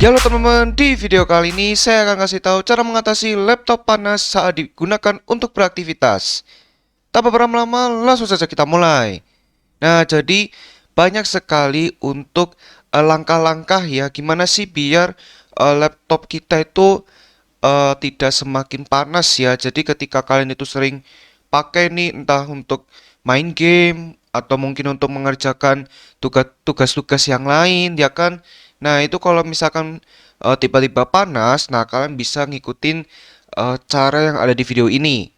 Ya halo teman-teman, di video kali ini saya akan kasih tahu cara mengatasi laptop panas saat digunakan untuk beraktivitas. Tanpa berlama-lama, langsung saja kita mulai. Nah, jadi banyak sekali untuk langkah-langkah ya, gimana sih biar laptop kita itu tidak semakin panas ya. Jadi ketika kalian itu sering pakai nih entah untuk main game atau mungkin untuk mengerjakan tugas-tugas yang lain ya kan. Nah, itu kalau misalkan tiba-tiba panas, nah kalian bisa ngikutin cara yang ada di video ini.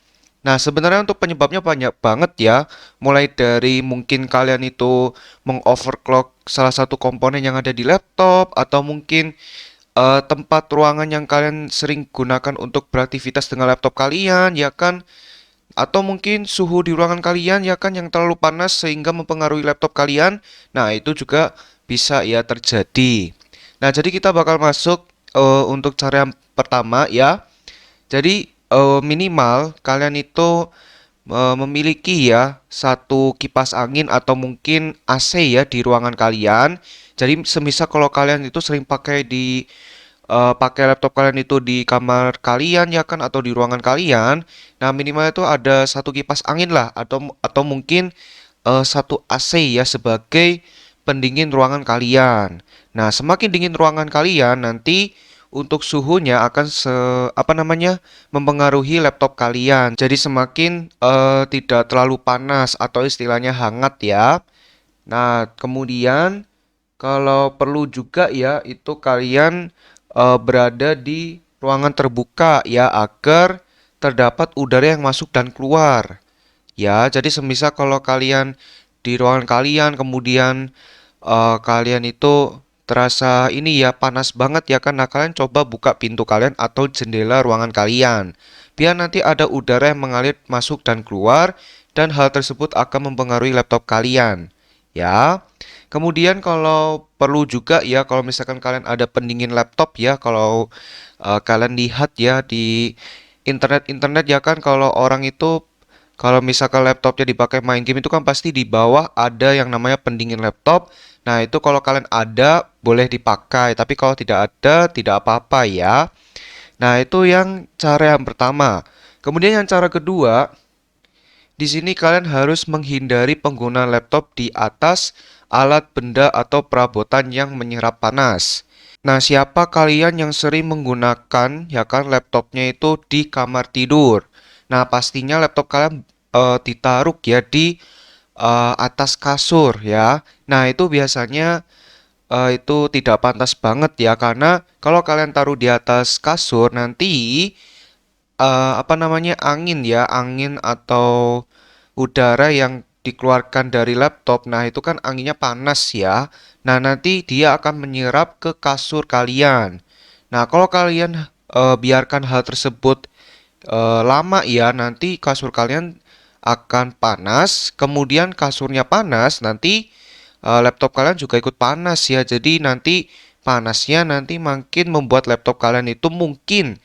Nah, sebenarnya untuk penyebabnya banyak banget ya. Mulai dari mungkin kalian itu mengoverclock salah satu komponen yang ada di laptop atau mungkin tempat ruangan yang kalian sering gunakan untuk beraktivitas dengan laptop kalian, ya kan? Atau mungkin suhu di ruangan kalian, ya kan, yang terlalu panas sehingga mempengaruhi laptop kalian. Nah, itu juga bisa ya terjadi. Nah, jadi kita bakal masuk untuk cara yang pertama ya. Jadi minimal kalian itu memiliki ya satu kipas angin atau mungkin AC ya di ruangan kalian. Jadi semisal kalau kalian itu sering pakai laptop kalian itu di kamar kalian ya kan atau di ruangan kalian, nah minimal itu ada satu kipas angin lah atau mungkin satu AC ya sebagai pendingin ruangan kalian. Nah, semakin dingin ruangan kalian nanti untuk suhunya akan apa namanya mempengaruhi laptop kalian. Jadi semakin tidak terlalu panas atau istilahnya hangat ya. Nah, kemudian kalau perlu juga ya itu kalian berada di ruangan terbuka ya agar terdapat udara yang masuk dan keluar. Ya, jadi semisal kalau kalian di ruangan kalian kemudian kalian itu terasa ini ya panas banget ya kan, nah kalian coba buka pintu kalian atau jendela ruangan kalian. Biar nanti ada udara yang mengalir masuk dan keluar dan hal tersebut akan mempengaruhi laptop kalian. Ya. Kemudian kalau perlu juga ya kalau misalkan kalian ada pendingin laptop ya kalau kalian lihat ya di internet ya kan kalau orang itu kalau misalkan laptopnya dipakai main game itu kan pasti di bawah ada yang namanya pendingin laptop. Nah, itu kalau kalian ada boleh dipakai, tapi kalau tidak ada tidak apa-apa ya. Nah, itu yang cara yang pertama. Kemudian yang cara kedua, di sini kalian harus menghindari pengguna laptop di atas alat benda atau perabotan yang menyerap panas. Nah, siapa kalian yang sering menggunakan ya kan laptopnya itu di kamar tidur? Nah, pastinya laptop kalian ditaruh ya di atas kasur ya. Nah, itu biasanya itu tidak pantas banget ya karena kalau kalian taruh di atas kasur nanti apa namanya angin ya, angin atau udara yang dikeluarkan dari laptop. Nah, itu kan anginnya panas ya. Nah, nanti dia akan menyerap ke kasur kalian. Nah, kalau kalian biarkan hal tersebut lama ya, nanti kasur kalian akan panas. Kemudian kasurnya panas, nanti laptop kalian juga ikut panas ya. Jadi nanti panasnya nanti makin membuat laptop kalian itu mungkin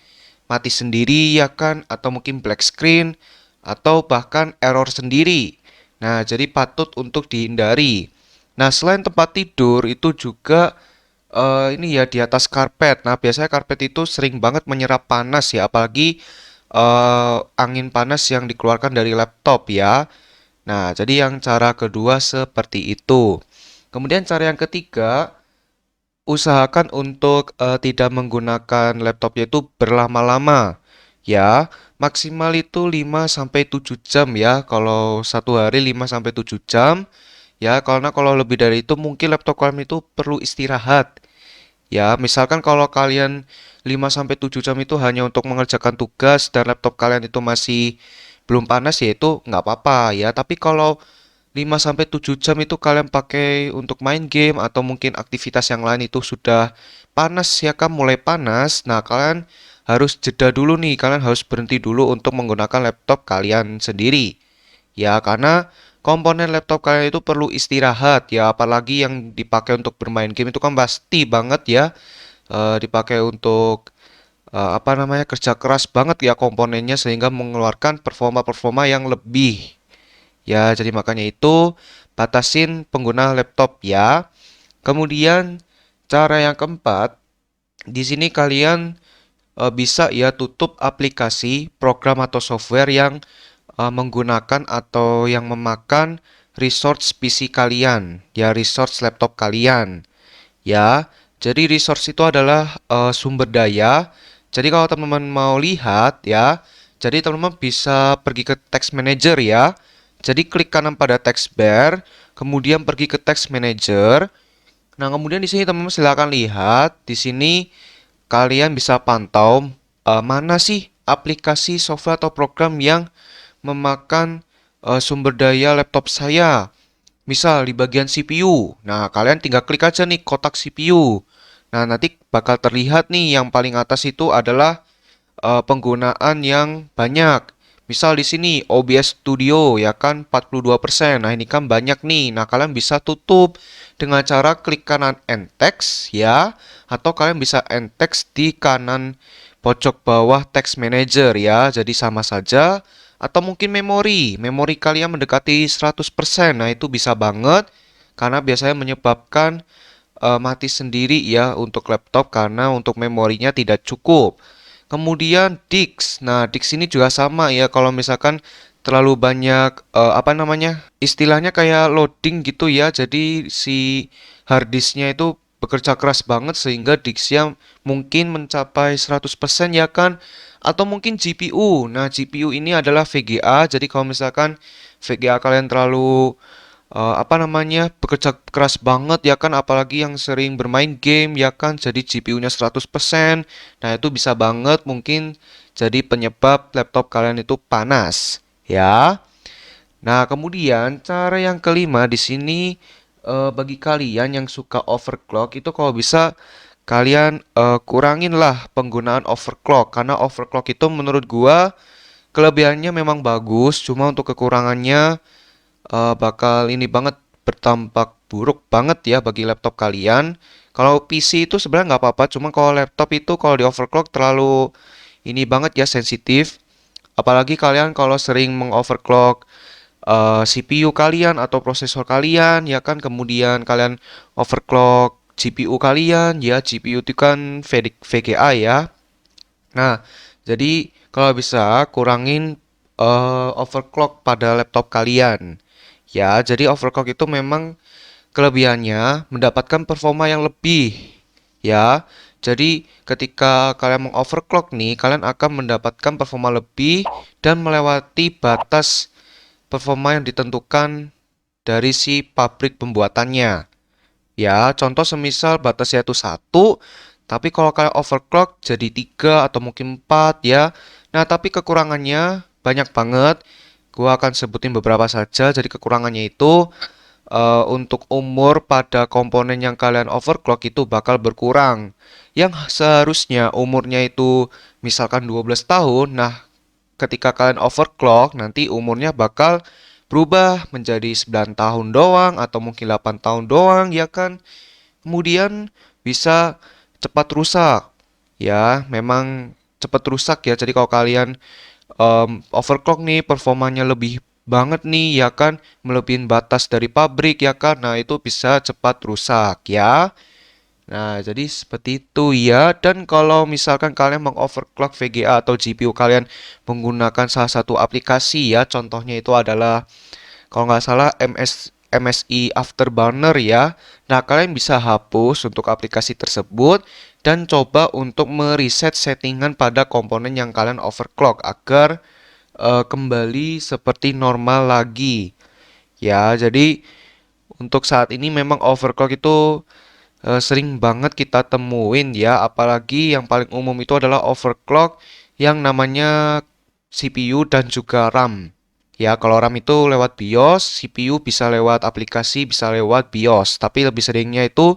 mati sendiri ya kan atau mungkin black screen atau bahkan error sendiri. Nah, jadi patut untuk dihindari. Nah, selain tempat tidur itu juga ini ya di atas karpet. Nah, biasanya karpet itu sering banget menyerap panas ya, apalagi angin panas yang dikeluarkan dari laptop ya. Nah, jadi yang cara kedua seperti itu. Kemudian cara yang ketiga, usahakan untuk tidak menggunakan laptopnya itu berlama-lama. Ya, maksimal itu 5 sampai 7 jam ya. Kalau satu hari 5 sampai 7 jam. Ya, karena kalau lebih dari itu mungkin laptop kalian itu perlu istirahat. Ya, misalkan kalau kalian 5 sampai 7 jam itu hanya untuk mengerjakan tugas dan laptop kalian itu masih belum panas ya itu nggak apa-apa ya. Tapi kalau 5 sampai 7 jam itu kalian pakai untuk main game atau mungkin aktivitas yang lain itu sudah panas ya kan mulai panas. Nah, kalian harus jeda dulu nih, kalian harus berhenti dulu untuk menggunakan laptop kalian sendiri. Ya, karena komponen laptop kalian itu perlu istirahat ya, apalagi yang dipakai untuk bermain game itu kan pasti banget ya dipakai untuk apa namanya kerja keras banget ya komponennya sehingga mengeluarkan performa-performa yang lebih. Ya, jadi makanya itu batasin pengguna laptop ya. Kemudian cara yang keempat, Di sini kalian bisa ya tutup aplikasi, program atau software yang menggunakan atau yang memakan resource PC kalian, ya resource laptop kalian. Ya, jadi resource itu adalah sumber daya. Jadi kalau teman-teman mau lihat ya, jadi teman-teman bisa pergi ke text manager ya. Jadi klik kanan pada text bar, kemudian pergi ke text manager. Nah, kemudian di sini teman-teman silakan lihat. Di sini kalian bisa pantau mana sih aplikasi software atau program yang memakan sumber daya laptop saya. Misal di bagian CPU. Nah, kalian tinggal klik aja nih kotak CPU. Nah, nanti bakal terlihat nih yang paling atas itu adalah penggunaan yang banyak. Misal di sini OBS Studio ya kan 42%. Nah, ini kan banyak nih. Nah, kalian bisa tutup dengan cara klik kanan end text ya, atau kalian bisa end text di kanan pojok bawah text manager ya. Jadi sama saja. Atau mungkin memori. Memori kalian mendekati 100%. Nah, itu bisa banget karena biasanya menyebabkan mati sendiri ya untuk laptop karena untuk memorinya tidak cukup. Kemudian disk. Nah, disk ini juga sama ya kalau misalkan terlalu banyak apa namanya? Istilahnya kayak loading gitu ya. Jadi si hard disknya itu bekerja keras banget sehingga disknya mungkin mencapai 100% ya kan? Atau mungkin GPU. Nah, GPU ini adalah VGA. Jadi kalau misalkan VGA kalian terlalu apa namanya bekerja keras banget ya kan, apalagi yang sering bermain game ya kan, jadi GPU-nya 100%. Nah, itu bisa banget mungkin jadi penyebab laptop kalian itu panas ya. Nah, kemudian cara yang kelima di sini bagi kalian yang suka overclock itu kalau bisa kalian kurangin lah penggunaan overclock karena overclock itu menurut gua kelebihannya memang bagus, cuma untuk kekurangannya bakal ini banget berdampak buruk banget ya bagi laptop kalian. Kalau PC itu sebenarnya nggak apa-apa, cuma kalau laptop itu kalau di overclock terlalu ini banget ya sensitif. Apalagi kalian kalau sering mengoverclock CPU kalian atau prosesor kalian ya kan, kemudian kalian overclock GPU kalian ya, GPU itu kan VGA ya. Nah, jadi kalau bisa kurangin overclock pada laptop kalian. Ya, jadi overclock itu memang kelebihannya mendapatkan performa yang lebih. Ya, jadi ketika kalian mengoverclock nih, kalian akan mendapatkan performa lebih dan melewati batas performa yang ditentukan dari si pabrik pembuatannya. Ya, contoh semisal batasnya itu satu, tapi kalau kalian overclock jadi 3 atau mungkin 4 ya. Nah, tapi kekurangannya banyak banget. Gua akan sebutin beberapa saja. Jadi kekurangannya itu untuk umur pada komponen yang kalian overclock itu bakal berkurang. Yang seharusnya umurnya itu misalkan 12 tahun, nah ketika kalian overclock nanti umurnya bakal berubah menjadi 9 tahun doang atau mungkin 8 tahun doang ya kan. Kemudian bisa cepat rusak. Ya, memang cepat rusak ya. Jadi kalau kalian overclock nih performanya lebih banget nih ya kan, melebihin batas dari pabrik ya kan. Nah, itu bisa cepat rusak ya. Nah, jadi seperti itu ya. Dan kalau misalkan kalian mengoverclock VGA atau GPU kalian menggunakan salah satu aplikasi ya, contohnya itu adalah kalau nggak salah MSI Afterburner ya. Nah, kalian bisa hapus untuk aplikasi tersebut dan coba untuk mereset settingan pada komponen yang kalian overclock agar kembali seperti normal lagi. Ya, jadi untuk saat ini memang overclock itu sering banget kita temuin ya, apalagi yang paling umum itu adalah overclock yang namanya CPU dan juga RAM. Ya, kalau RAM itu lewat BIOS, CPU bisa lewat aplikasi, bisa lewat BIOS, tapi lebih seringnya itu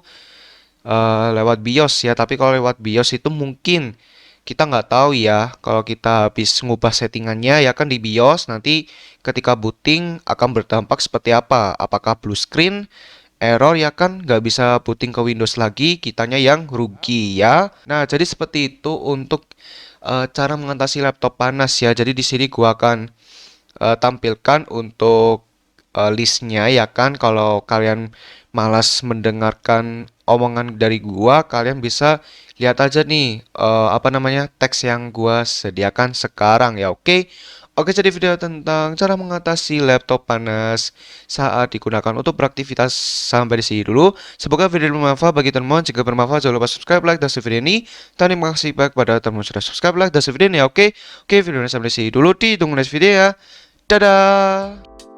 lewat BIOS ya. Tapi kalau lewat BIOS itu mungkin kita nggak tahu ya, kalau kita habis ngubah settingannya ya kan di BIOS, nanti ketika booting akan berdampak seperti apa? Apakah blue screen, error ya kan, nggak bisa booting ke Windows lagi, kitanya yang rugi ya. Nah, jadi seperti itu untuk cara mengatasi laptop panas ya. Jadi di sini gua akan tampilkan untuk listnya ya kan, kalau kalian malas mendengarkan omongan dari gua, kalian bisa lihat aja nih teks yang gua sediakan sekarang ya, oke? Oke, jadi video tentang cara mengatasi laptop panas saat digunakan untuk beraktivitas sampai di sini dulu. Semoga video ini bermanfaat bagi teman. Jika bermanfaat, jangan lupa subscribe, like, dan share video ini. Dan terima kasih banyak kepada teman sudah subscribe, like, dan share video ini ya, oke? Oke, video ini sampai di sini dulu. Ditunggu next video ya. Dadah!